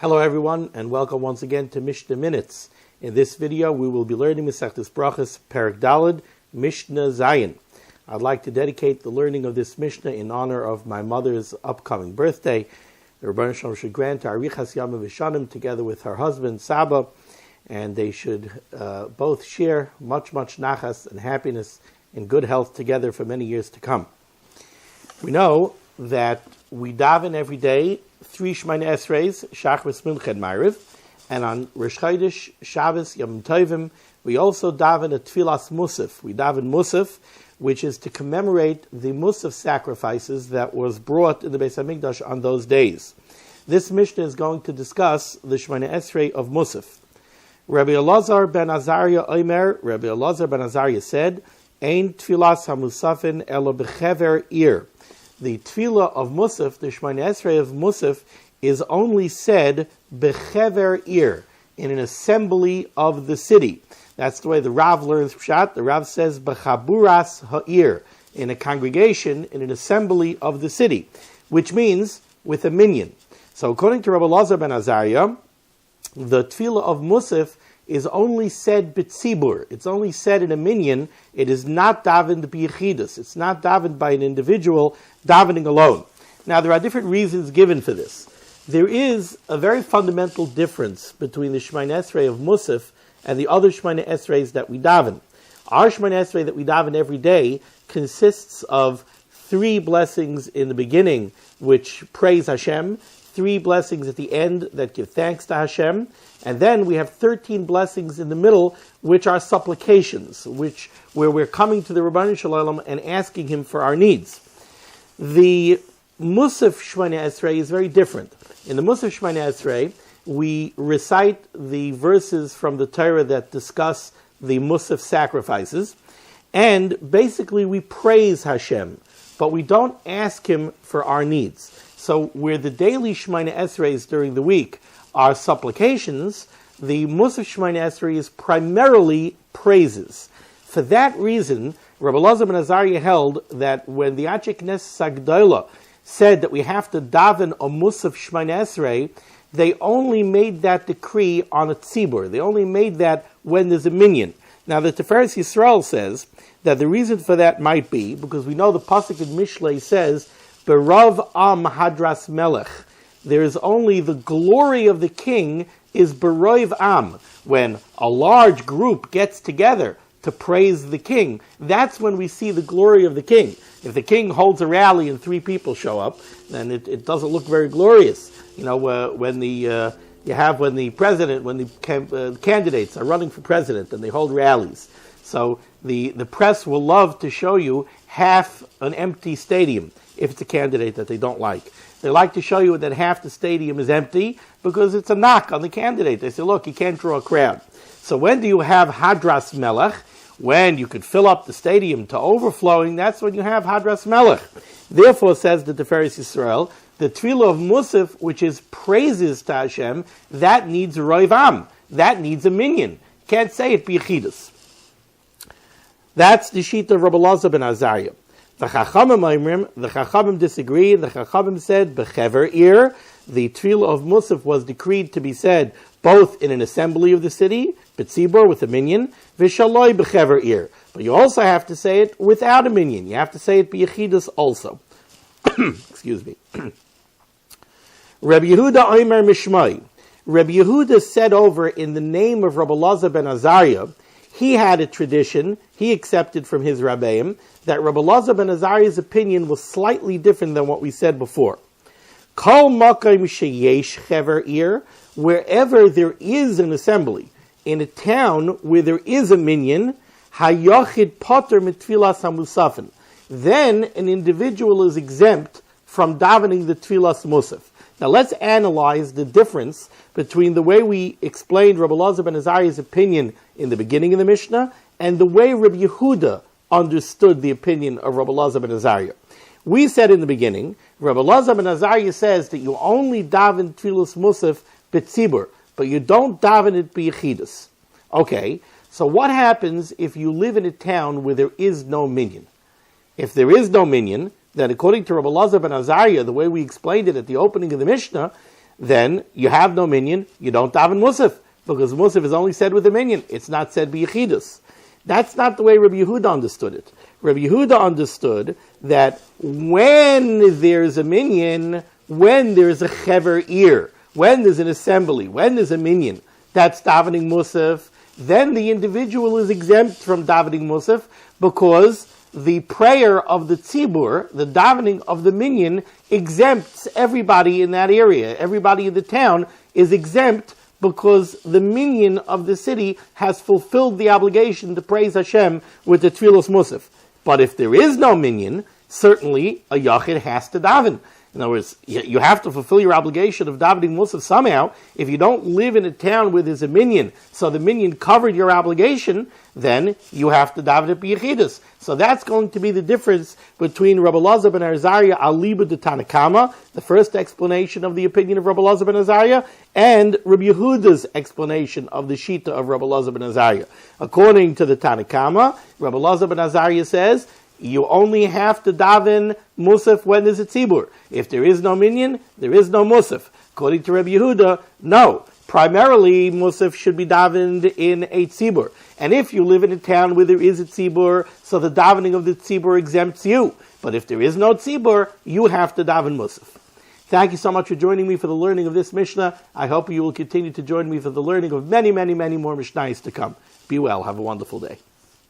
Hello everyone, and welcome once again to Mishnah Minutes. In this video, we will be learning Mishnayos Berachos, Perek Daled, Mishnah Zayin. I'd like to dedicate the learning of this Mishnah in honor of my mother's upcoming birthday. The Rebbeinu Shalom should grant her Arichas Yamim V'Shanim together with her husband, Saba, and they should both share much nachas and happiness and good health together for many years to come. We know that we daven every day 3 Shemona Esreis, Shachris, Mincha, and Ma'ariv, and on Rosh Chodesh, Shabbos, Yom Tovim, we also daven a Tfilas Musaf. We daven Musaf, which is to commemorate the Musaf sacrifices that was brought in the Beis HaMikdash on those days. This Mishnah is going to discuss the Shemona Esrei of Musaf. Rabbi Elazar ben Azariah Omer, Rabbi Elazar ben Azariah said, Ein Tfilas HaMusafin elo b'chever ir. The tefillah of Musaf, the Shemona Esrei of Musaf, is only said bechever ir, in an assembly of the city. That's the way the Rav learns Pshat. The Rav says bechaburas ha'ir, in a congregation, in an assembly of the city, which means with a minyan. So according to Rabbi Elazar ben Azariah, the tefillah of Musaf is only said b'tzibur. It's only said in a minyan. It is not davened b'yechidus. It's not davened by an individual davening alone. Now, there are different reasons given for this. There is a very fundamental difference between the Shemona Esrei of Musaf and the other Shemona Esreis that we daven. Our Shemona Esrei that we daven every day consists of 3 blessings in the beginning, which praise Hashem, 3 blessings at the end that give thanks to Hashem, and then we have 13 blessings in the middle, which are supplications, where we're coming to the Rebbeinu Shalom and asking Him for our needs. The Musaf Shemona Esrei is very different. In the Musaf Shemona Esrei, we recite the verses from the Torah that discuss the Musaf sacrifices, and basically we praise Hashem, but we don't ask Him for our needs. So where the daily Shemona Esreis during the week are supplications, the Musaf Shemona Esrei is primarily praises. For that reason, Rabbi Elazar ben Azariah held that when the Anshe Knesset Agdola said that we have to daven a Musaf Shemona Esrei, they only made that decree on a tzibur. They only made that when there's a minyan. Now the Tiferes Yisrael says that the reason for that might be because we know the pasuk in Mishlei says, Berav am hadras melech. There is only the glory of the king is Beroiv am. When a large group gets together to praise the king, that's when we see the glory of the king. If the king holds a rally and 3 people show up, then it doesn't look very glorious. You know, when the candidates are running for president and they hold rallies. So the press will love to show you half an empty stadium if it's a candidate that they don't like. They like to show you that half the stadium is empty because it's a knock on the candidate. They say, look, you can't draw a crowd. So when do you have Hadras Melech? When you could fill up the stadium to overflowing, that's when you have Hadras Melech. Therefore, says the Tiferes Yisrael, the Tefillah of Musaf, which is praises to Hashem, that needs Roiv Am. That needs a minyan. Can't say it b'yechidus. That's the sheet of Rabbi Elazar ben Azariah. The Chachamim disagree. The Chachamim said, Bechever ir, the Tefillah of Musaf was decreed to be said both in an assembly of the city, Betzibor with a minyan, Vishaloi Bechever ir. But you also have to say it without a minyan. You have to say it b'yechidus also. Excuse me. Rabbi Yehuda Omer Mishmai. Rabbi Yehuda said over in the name of Rabbi Elazar ben Azariah, he had a tradition, he accepted from his Rabbeim, that Rabbi Elazar ben Azariah's opinion was slightly different than what we said before. Kol makom sheyesh chever ir, wherever there is an assembly, in a town where there is a minyan, hayochid poter mitfilas hamusafin. Then an individual is exempt from davening the tfilas musaf. Now let's analyze the difference between the way we explained Rabbi Elazar ben Azariah's opinion in the beginning of the Mishnah and the way Rabbi Yehuda understood the opinion of Rabbi Elazar ben Azariah. We said in the beginning, Rabbi Elazar ben Azariah says that you only daven tfilas musaf b'tzibur, but you don't daven it b'yechidus. Okay, so what happens if you live in a town where there is no minyan? If there is no minyan, then according to Rabbi Elazar ben Azariah, the way we explained it at the opening of the Mishnah, then you have no minyan, you don't daven musaf, because musaf is only said with a minyan. It's not said b'yechidus. That's not the way Rabbi Yehuda understood it. Rabbi Yehuda understood that when there's a minyan, when there's a chever ear, when there's an assembly, when there's a minyan, that's davening musaf, then the individual is exempt from davening musaf because the prayer of the tzibur, the davening of the minyan, exempts everybody in that area. Everybody in the town is exempt because the minyan of the city has fulfilled the obligation to praise Hashem with the tefillos musaf. But if there is no minyan, certainly a yachid has to daven. In other words, you have to fulfill your obligation of davening musaf somehow. If you don't live in a town where there's a minyan, so the minyan covered your obligation, then you have to daven it b'yechidus. So that's going to be the difference between Rabbi Elazar ben Azariah aliba de Tanakama, the first explanation of the opinion of Rabbi Elazar ben Azariah, and Rabbi Yehuda's explanation of the shita of Rabbi Elazar ben Azariah. According to the Tanakama, Rabbi Elazar ben Azariah says, you only have to daven musaf when there's a tzibur. If there is no minyan, there is no musaf. According to Rabbi Yehuda, no. Primarily, musaf should be davened in a tzibur. And if you live in a town where there is a tzibur, so the davening of the tzibur exempts you. But if there is no tzibur, you have to daven musaf. Thank you so much for joining me for the learning of this Mishnah. I hope you will continue to join me for the learning of many, many, many more Mishnayos to come. Be well. Have a wonderful day.